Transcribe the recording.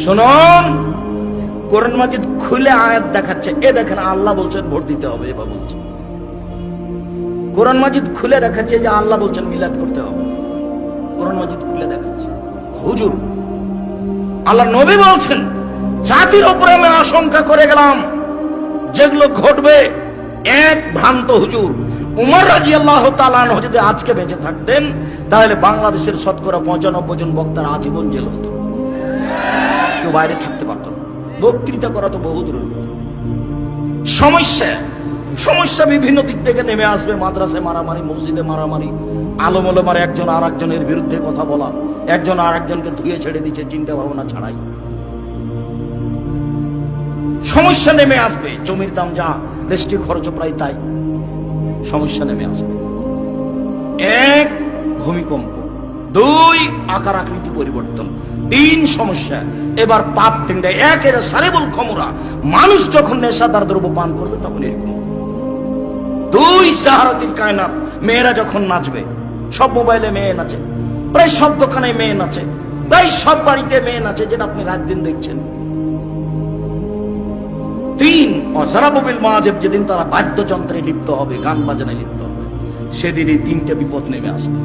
শুনুন, কোরআন মাজিদ খুলে আয়াত দেখাচ্ছে, এ দেখেন আল্লাহ বলছেন ভোট দিতে হবে, এবার বলছে কোরআন মাজিদ খুলে দেখাচ্ছে যে আল্লাহ বলছেন মিলাদ করতে হবে, কোরআন মাজিদ খুলে দেখাচ্ছে। হুজুর, আল্লাহ নবী বলছেন জাতির উপরে আমি আশঙ্কা করে গেলাম যেগুলো ঘটবে। এক ভ্রান্ত হুজুর উমর রাদিয়াল্লাহু তাআলা আনহু যদি আজকে বেঁচে থাকতেন তাহলে বাংলাদেশের শতকরা 95 জন বক্তার আজীবন জেল হতো, কেউ বাইরে থাকতে পারত না, বক্তৃতা করা তো বহু দূরের কথা। সমস্যা বিভিন্ন দিক থেকে নেমে আসবে। মাদ্রাসায় মারামারি, মসজিদে মারামারি, আলেম ওলামার একজন আর একজনের বিরুদ্ধে কথা বলা, একজন আর একজনকে ধুয়ে ছেড়ে দিচ্ছে চিন্তা ভাবনা ছাড়াই। সমস্যা নেমে আসবে, জমির দাম যা, রেস্টি খরচ প্রায় তাই, সমস্যা নেমে আসবে। এক, ভূমিকম্প। দুই, আকার আকৃতি পরিবর্তন। তিন, সমস্যা। এবার পাপ তিনটা। এক, এরা সারিবুল খমরা, মানুষ যখন নেশাদার দ্রব্য পান করবে তখন এরকম। দুই, সাহারাতিল কায়নাত, মেয়েরা যখন নাচবে, সব মোবাইলে মেয়ে নাচে, প্রায় সব দোকানে মেয়ে নাচে, প্রায় সব বাড়িতে মেয়ে নাচে, যেটা আপনি রাত দিন দেখছেন। তিন, অজারাবুল মাজিব, যেদিন তারা বাদ্যযন্ত্রে লিপ্ত হবে, গান বাজনায় লিপ্ত হবে, সেদিন এই তিনটে বিপদ নেমে আসবে।